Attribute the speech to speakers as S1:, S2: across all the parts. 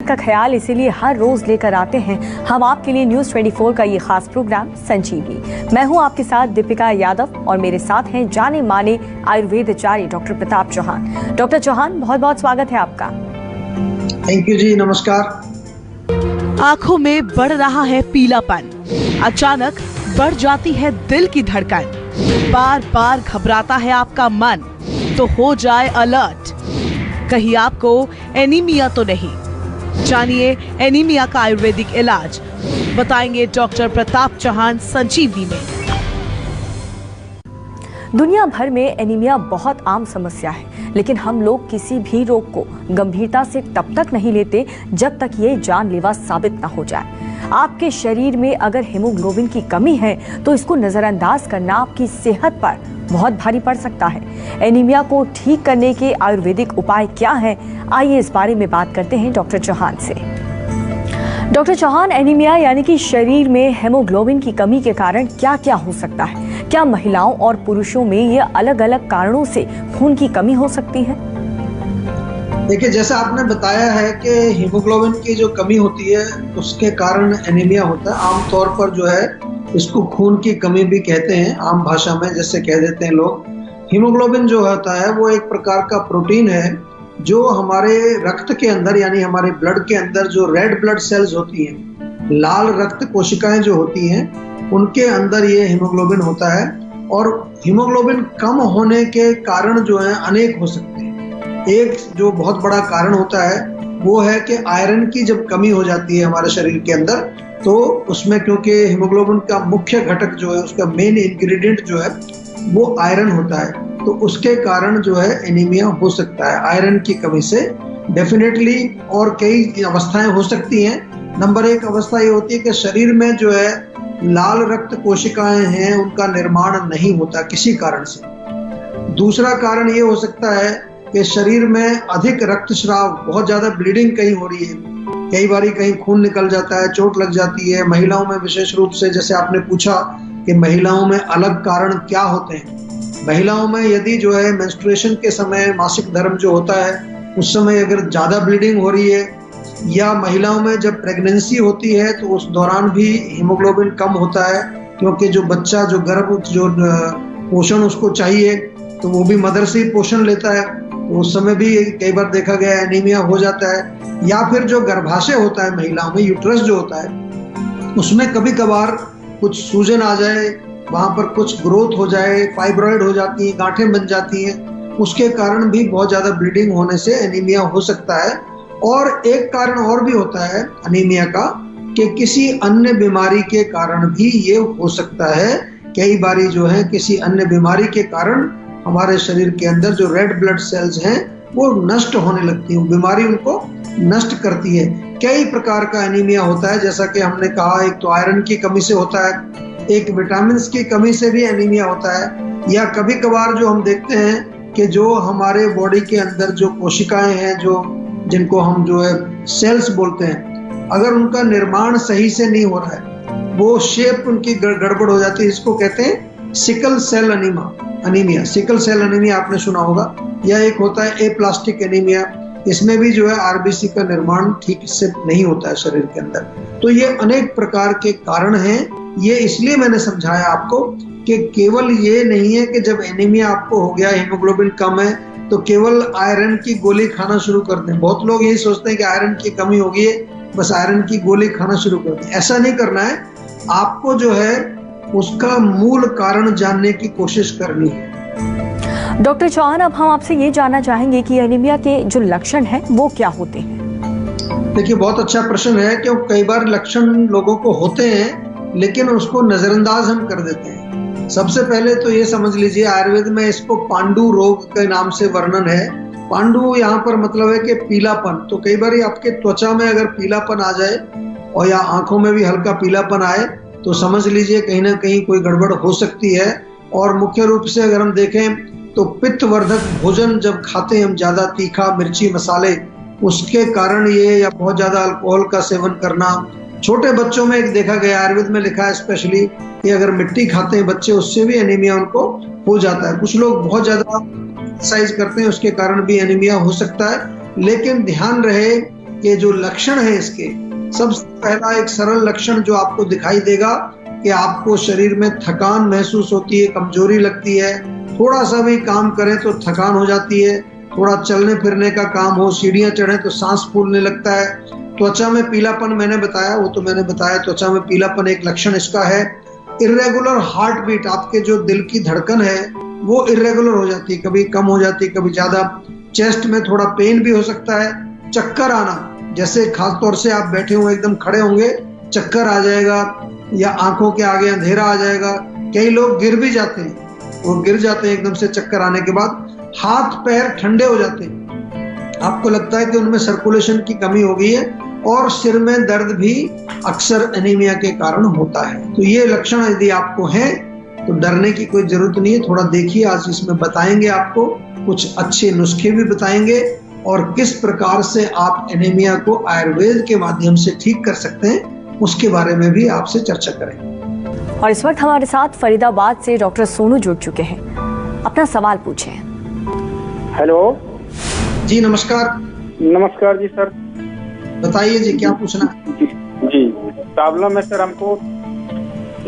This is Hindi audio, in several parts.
S1: का ख्याल इसीलिए हर रोज लेकर आते हैं हम आपके लिए न्यूज़ 24 का ये खास प्रोग्राम संजीवनी। मैं हूं आपके साथ दीपिका यादव और मेरे साथ हैं जाने माने आयुर्वेद आचार्य डॉक्टर प्रताप चौहान। डॉक्टर चौहान, बहुत बहुत स्वागत है आपका।
S2: थैंक यू जी, नमस्कार।
S3: आंखों में बढ़ रहा है पीलापन, अचानक बढ़ जाती है दिल की धड़कन, बार बार घबराता है आपका मन, तो हो जाए अलर्ट, कहीं आपको एनीमिया तो नहीं। जानिए एनीमिया का आयुर्वेदिक इलाज, बताएंगे डॉक्टर प्रताप चौहान संजीवनी में।
S1: दुनिया भर में एनीमिया बहुत आम समस्या है, लेकिन हम लोग किसी भी रोग को गंभीरता से तब तक नहीं लेते जब तक ये जानलेवा साबित न हो जाए। आपके शरीर में अगर हीमोग्लोबिन की कमी है तो इसको नजरअंदाज करना आपकी सेहत पर बहुत भारी पड़ सकता है। एनीमिया को ठीक करने के आयुर्वेदिक उपाय क्या हैं? आइए इस बारे में बात करते हैं डॉक्टर चौहान से। डॉक्टर चौहान, एनीमिया यानी कि शरीर में हेमोग्लोबिन की कमी के कारण क्या क्या हो सकता है? क्या महिलाओं और पुरुषों में ये अलग अलग कारणों से खून की कमी हो सकती है?
S2: देखिए, जैसा आपने बताया है कि हीमोग्लोबिन की जो कमी होती है उसके कारण एनीमिया होता है। आमतौर पर जो है इसको खून की कमी भी कहते हैं, आम भाषा में जैसे कह देते हैं लोग। हीमोग्लोबिन जो होता है वो एक प्रकार का प्रोटीन है जो हमारे रक्त के अंदर यानी हमारे ब्लड के अंदर जो रेड ब्लड सेल्स होती हैं, लाल रक्त कोशिकाएं जो होती हैं, उनके अंदर ये हीमोग्लोबिन होता है। और हीमोग्लोबिन कम होने के कारण जो है अनेक हो सकते हैं। एक जो बहुत बड़ा कारण होता है वो है कि आयरन की जब कमी हो जाती है हमारे शरीर के अंदर, तो उसमें क्योंकि हीमोग्लोबिन का मुख्य घटक जो है, उसका मेन इंग्रेडिएंट जो है वो आयरन होता है, तो उसके कारण जो है एनीमिया हो सकता है आयरन की कमी से डेफिनेटली। और कई अवस्थाएं हो सकती हैं। नंबर एक अवस्था ये होती है कि शरीर में जो है लाल रक्त कोशिकाएं हैं उनका निर्माण नहीं होता किसी कारण से। दूसरा कारण ये हो सकता है कि शरीर में अधिक रक्तस्राव, बहुत ज्यादा ब्लीडिंग कहीं हो रही है, कई बारी कहीं खून निकल जाता है, चोट लग जाती है। महिलाओं में विशेष रूप से, जैसे आपने पूछा कि महिलाओं में अलग कारण क्या होते हैं, महिलाओं में यदि जो है मेंस्ट्रुएशन के समय, मासिक धर्म जो होता है उस समय अगर ज़्यादा ब्लीडिंग हो रही है, या महिलाओं में जब प्रेगनेंसी होती है तो उस दौरान भी हीमोग्लोबिन कम होता है, क्योंकि जो बच्चा जो गर्भ जो पोषण उसको चाहिए तो वो भी मदर से ही पोषण लेता है, तो उस समय भी कई बार देखा गया एनीमिया हो जाता है। या फिर जो गर्भाशय होता है महिलाओं में, यूट्रस जो होता है, उसमें कभी कभार कुछ सूजन आ जाए, वहाँ पर कुछ ग्रोथ हो जाए, फाइब्रॉइड हो जाती है, गांठें बन जाती हैं, उसके कारण भी बहुत ज़्यादा ब्लीडिंग होने से एनीमिया हो सकता है। और एक कारण और भी होता है एनीमिया का कि किसी अन्य बीमारी के कारण भी ये हो सकता है। कई बारी जो है किसी अन्य बीमारी के कारण हमारे शरीर के अंदर जो रेड ब्लड सेल्स हैं वो नष्ट होने लगती हैं, बीमारी उनको नष्ट करती है। कई प्रकार का एनीमिया होता है, जैसा कि हमने कहा, एक तो आयरन की कमी से होता है, एक विटामिन की कमी से भी एनीमिया होता है। या कभी कभार जो हम देखते हैं कि जो हमारे बॉडी के अंदर जो कोशिकाएं हैं, जो जिनको हम जो है सेल्स बोलते हैं, अगर उनका निर्माण सही से नहीं हो रहा है, वो शेप उनकी गड़बड़ हो जाती है, इसको कहते हैं sickle cell anaemia. Sickle cell anaemia आपने सुना होगा। या एक होता है एप्लास्टिक एनीमिया, इसमें भी जो है आरबीसी का निर्माण ठीक से नहीं होता है शरीर के अंदर। तो ये अनेक प्रकार के कारण हैं। ये इसलिए मैंने समझाया आपको कि केवल ये नहीं है कि जब एनीमिया आपको हो गया, हीमोग्लोबिन कम है, तो केवल आयरन की गोली खाना शुरू कर दें। बहुत लोग यही सोचते हैं कि आयरन की कमी होगी है, बस आयरन की गोली खाना शुरू कर दें। ऐसा नहीं करना है, आपको जो है उसका मूल कारण जानने की कोशिश करनी है।
S1: डॉक्टर चौहान, अब हम आपसे ये जानना चाहेंगे कि एनीमिया के जो लक्षण हैं वो क्या होते हैं?
S2: देखिए, बहुत अच्छा प्रश्न है, क्योंकि कई बार लक्षण लोगों को होते हैं लेकिन उसको नजरअंदाज हम कर देते हैं। सबसे पहले तो ये समझ लीजिए, आयुर्वेद में इसको पांडु रोग के नाम से वर्णन है। पांडु यहाँ पर मतलब है कि पीलापन। तो कई बार आपके त्वचा में अगर पीलापन आ जाए और या आंखों में भी हल्का पीलापन आए तो समझ लीजिए कहीं ना कहीं कोई गड़बड़ हो सकती है। और मुख्य रूप से अगर हम देखें तो पित्तवर्धक भोजन जब खाते हैं हम, ज़्यादा तीखा, मिर्ची, मसाले, उसके कारण ये, या बहुत ज़्यादा अल्कोहल का सेवन करना। छोटे बच्चों में एक देखा गया, आयुर्वेद में लिखा है स्पेशली, कि अगर मिट्टी खाते हैं बच्चे उससे भी एनीमिया उनको हो जाता है। कुछ लोग बहुत ज़्यादा एक्सरसाइज करते हैं उसके कारण भी एनीमिया हो सकता है। लेकिन ध्यान रहे के जो लक्षण है इसके, सबसे पहला एक सरल लक्षण जो आपको दिखाई देगा कि आपको शरीर में थकान महसूस होती है, कमजोरी लगती है, थोड़ा सा भी काम करें तो थकान हो जाती है, थोड़ा चलने फिरने का काम हो, सीढ़ियां चढ़े तो सांस फूलने लगता है, त्वचा में पीलापन मैंने बताया, वो तो मैंने बताया, त्वचा में पीलापन एक लक्षण इसका है। इर्रेगुलर हार्ट बीट, आपके जो दिल की धड़कन है वो इर्रेगुलर हो जाती है, कभी कम हो जाती है, कभी ज्यादा। चेस्ट में थोड़ा पेन भी हो सकता है। चक्कर आना, जैसे खास तौर से आप बैठे हुए एकदम खड़े होंगे, चक्कर आ जाएगा या आंखों के आगे अंधेरा आ जाएगा। कई लोग गिर भी जाते हैं, वो गिर जाते हैं एकदम से चक्कर आने के बाद। हाथ पैर ठंडे हो जाते हैं, आपको लगता है कि उनमें सर्कुलेशन की कमी हो गई है, और सिर में दर्द भी अक्सर एनीमिया के कारण होता है। तो ये लक्षण यदि आपको हैं तो डरने की कोई जरूरत नहीं है। थोड़ा देखिए, आज इसमें बताएंगे आपको, कुछ अच्छे नुस्खे भी बताएंगे और किस प्रकार से आप एनीमिया को आयुर्वेद के माध्यम से ठीक कर सकते हैं, उसके बारे में भी आपसे चर्चा करेंगे।
S1: और इस वक्त हमारे साथ फरीदाबाद से डॉक्टर सोनू जुड़ चुके हैं, अपना सवाल पूछें।
S4: हेलो
S2: जी नमस्कार।
S4: नमस्कार जी सर,
S2: बताइए जी, क्या पूछना है?
S4: जी प्रॉब्लम है सर, हमको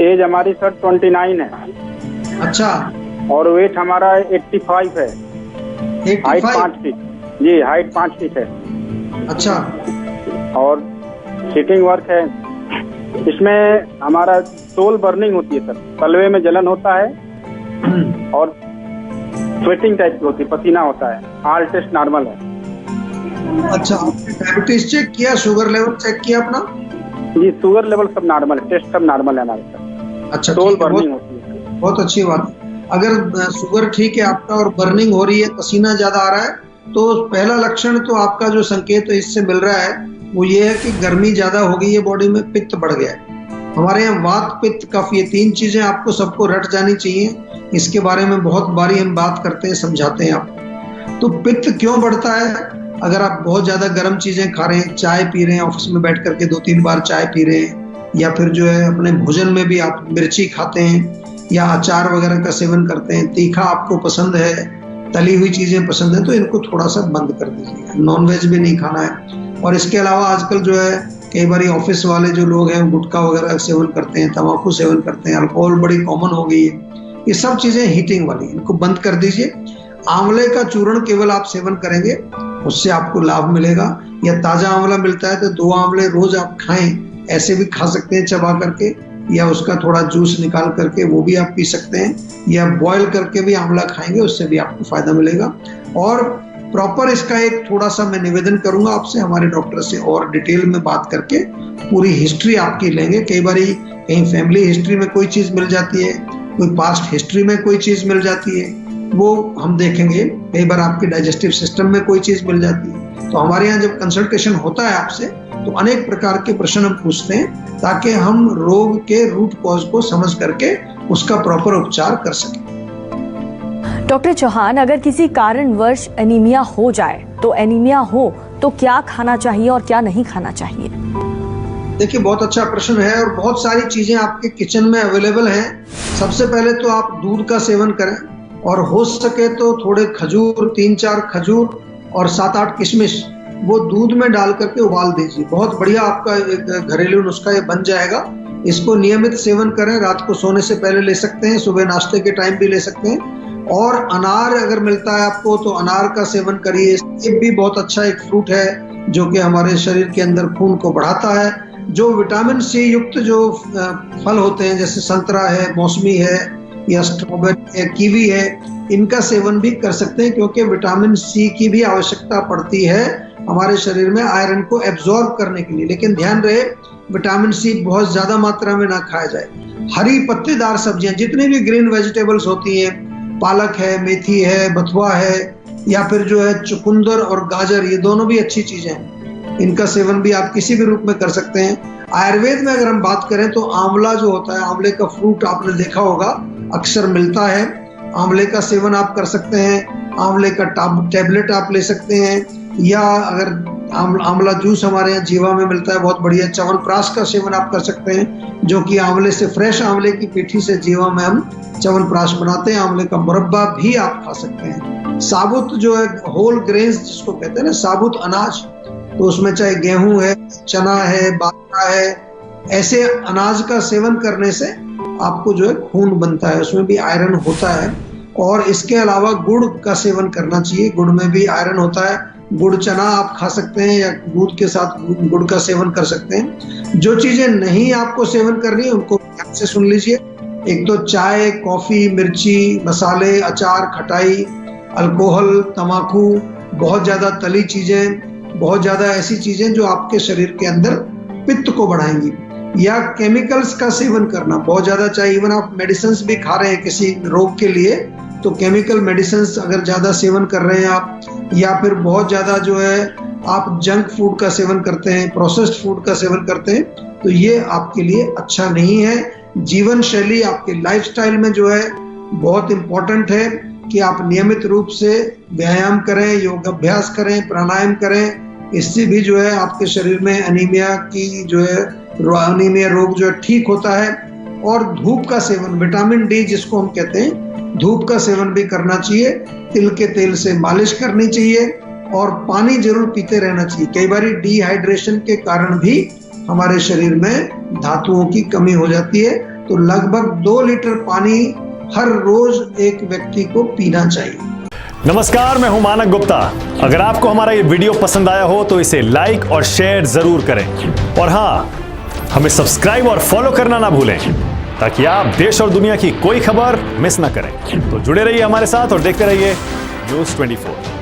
S4: एज हमारी सर 29 है।
S2: अच्छा।
S4: और वेट हमारा 85 है।
S2: 85?
S4: Height 5 feet. जी हाइट 5 फीट है।
S2: अच्छा।
S4: और सीटिंग वर्क है। इसमें हमारा सोल बर्निंग होती है सर, तलवे में जलन होता है और स्वेटिंग टाइप की होती है, पसीना होता है। ऑल टेस्ट नॉर्मल है।
S2: अच्छा, आपने डायबिटीज चेक किया, शुगर लेवल चेक किया अपना?
S4: जी शुगर लेवल सब नॉर्मल है, टेस्ट सब नॉर्मल है हमारे सर।
S2: अच्छा,
S4: सोल बर्निंग होती है।
S2: बहुत अच्छी बात है। अगर शुगर ठीक है आपका और बर्निंग हो रही है, पसीना ज्यादा आ रहा है, तो पहला लक्षण तो आपका जो संकेत इससे मिल रहा है वो ये है कि गर्मी ज्यादा हो गई है, बॉडी में पित्त बढ़ गया है। हमारे यहाँ वात, पित्त, कफ, ये 3 चीजें आपको सबको रट जानी चाहिए। इसके बारे में बहुत बारी हम बात करते हैं, समझाते हैं आपको। तो पित्त क्यों बढ़ता है? अगर आप बहुत ज्यादा गर्म चीजें खा रहे हैं, चाय पी रहे हैं, ऑफिस में बैठ करके 2-3 बार चाय पी रहे हैं, या फिर जो है अपने भोजन में भी आप मिर्ची खाते हैं या अचार वगैरह का सेवन करते हैं, तीखा आपको पसंद है, तली हुई चीजें पसंद है, तो इनको थोड़ा सा बंद कर दीजिए। नॉनवेज भी नहीं खाना है। और इसके अलावा आजकल जो है कई बार ऑफिस वाले जो लोग हैं गुटखा वगैरह सेवन करते हैं, तंबाकू सेवन करते हैं, अल्कोहल बड़ी कॉमन हो गई है। ये सब चीजें हीटिंग वाली, इनको बंद कर दीजिए। आंवले का चूर्ण केवल आप सेवन करेंगे, उससे आपको लाभ मिलेगा। या ताजा आंवला मिलता है तो 2 आंवले रोज आप खाएं, ऐसे भी खा सकते हैं चबा करके, या उसका थोड़ा जूस निकाल करके वो भी आप पी सकते हैं, या बॉयल करके भी आंवला खाएंगे, उससे भी आपको फायदा मिलेगा। और प्रॉपर इसका एक थोड़ा सा मैं निवेदन करूंगा आपसे, हमारे डॉक्टर से और डिटेल में बात करके पूरी हिस्ट्री आपकी लेंगे। कई बार कहीं फैमिली हिस्ट्री में कोई चीज मिल जाती है, कोई पास्ट हिस्ट्री में कोई चीज मिल जाती है, वो हम देखेंगे। कई बार आपके डाइजेस्टिव सिस्टम में कोई चीज मिल जाती है। तो हमारे यहाँ जब कंसल्टेशन होता है आपसे, तो अनेक प्रकार के प्रश्न हम पूछते हैं ताकि हम रोग के रूट कॉज को समझ करके उसका प्रॉपर उपचार कर सकें।
S1: डॉक्टर चौहान, अगर किसी कारणवश एनीमिया हो जाए तो एनीमिया हो तो क्या खाना चाहिए और क्या नहीं खाना चाहिए?
S2: देखिए, बहुत अच्छा प्रश्न है और बहुत सारी चीजें आपके किचन में अवेलेबल हैं। सबसे पहले तो आप दूध का सेवन करें, और हो सके तो थोड़े खजूर, 3-4 खजूर और 7-8 किशमिश वो दूध में डाल करके उबाल दीजिए। बहुत बढ़िया आपका एक घरेलू नुस्खा ये बन जाएगा। इसको नियमित सेवन करें, रात को सोने से पहले ले सकते हैं, सुबह नाश्ते के टाइम भी ले सकते हैं। और अनार अगर मिलता है आपको तो अनार का सेवन करिए। सेब भी बहुत अच्छा एक फ्रूट है जो कि हमारे शरीर के अंदर खून को बढ़ाता है। जो विटामिन सी युक्त जो फल होते हैं, जैसे संतरा है, मौसमी है, या स्ट्रॉबेरी है, कीवी है, इनका सेवन भी कर सकते हैं, क्योंकि विटामिन सी की भी आवश्यकता पड़ती है हमारे शरीर में आयरन को एब्जॉर्ब करने के लिए। लेकिन ध्यान रहे, विटामिन सी बहुत ज्यादा मात्रा में ना खाया जाए। हरी पत्तेदार सब्जियां, जितनी भी ग्रीन वेजिटेबल्स होती हैं, पालक है, मेथी है, बथुआ है, या फिर जो है चुकंदर और गाजर, ये दोनों भी अच्छी चीजें हैं। इनका सेवन भी आप किसी भी रूप में कर सकते हैं। आयुर्वेद में अगर हम बात करें तो आंवला जो होता है, आंवले का फ्रूट आपने देखा होगा, अक्सर मिलता है। आंवले का सेवन आप कर सकते हैं। आंवले का टैबलेट आप ले सकते हैं, या अगर आंवला जूस हमारे यहाँ जीवा में मिलता है, बहुत बढ़िया। च्यवनप्राश का सेवन आप कर सकते हैं, जो कि आंवले से, फ्रेश आंवले की पीठी से जीवा में हम च्यवनप्राश बनाते हैं। आंवले का मुरब्बा भी आप खा सकते हैं। साबुत जो है होल ग्रेन्स जिसको कहते हैं ना, साबुत अनाज, तो उसमें चाहे गेहूं है, चना है, बाजरा है, ऐसे अनाज का सेवन करने से आपको जो है खून बनता है, उसमें भी आयरन होता है। और इसके अलावा गुड़ का सेवन करना चाहिए, गुड़ में भी आयरन होता है। गुड़ चना आप खा सकते हैं या दूध के साथ गुड़ का सेवन कर सकते हैं। जो चीजें नहीं आपको सेवन करनी है उनको ध्यान से सुन लीजिए। एक तो चाय, कॉफी, मिर्ची, मसाले, अचार, खटाई, अल्कोहल, तम्बाकू, बहुत ज्यादा तली चीजें, बहुत ज्यादा ऐसी चीजें जो आपके शरीर के अंदर पित्त को बढ़ाएंगी। या केमिकल्स का सेवन करना बहुत ज्यादा, चाहे इवन आप मेडिसिन भी खा रहे हैं किसी रोग के लिए, तो केमिकल मेडिसिन अगर ज्यादा सेवन कर रहे हैं आप, या फिर बहुत ज्यादा जो है आप जंक फूड का सेवन करते हैं, प्रोसेस्ड फूड का सेवन करते हैं, तो ये आपके लिए अच्छा नहीं है। जीवन शैली आपके लाइफस्टाइल में जो है बहुत इंपॉर्टेंट है कि आप नियमित रूप से व्यायाम करें, योग अभ्यास करें, प्राणायाम करें। इससे भी जो है आपके शरीर में एनीमिया की जो है एनीमिया रोग जो है ठीक होता है। और धूप का सेवन, विटामिन डी जिसको हम कहते हैं, धूप का सेवन भी करना चाहिए। तिल के तेल से मालिश करनी चाहिए और पानी जरूर पीते रहना चाहिए। कई बार डिहाइड्रेशन के कारण भी हमारे शरीर में धातुओं की कमी हो जाती है, तो लगभग 2 लीटर पानी हर रोज एक व्यक्ति को पीना चाहिए।
S5: नमस्कार, मैं हूं मानक गुप्ता। अगर आपको हमारा ये वीडियो पसंद आया हो तो इसे लाइक और शेयर जरूर करें, और हाँ, हमें सब्सक्राइब और फॉलो करना ना भूलें ताकि आप देश और दुनिया की कोई खबर मिस ना करें। तो जुड़े रहिए हमारे साथ और देखते रहिए न्यूज़ 24।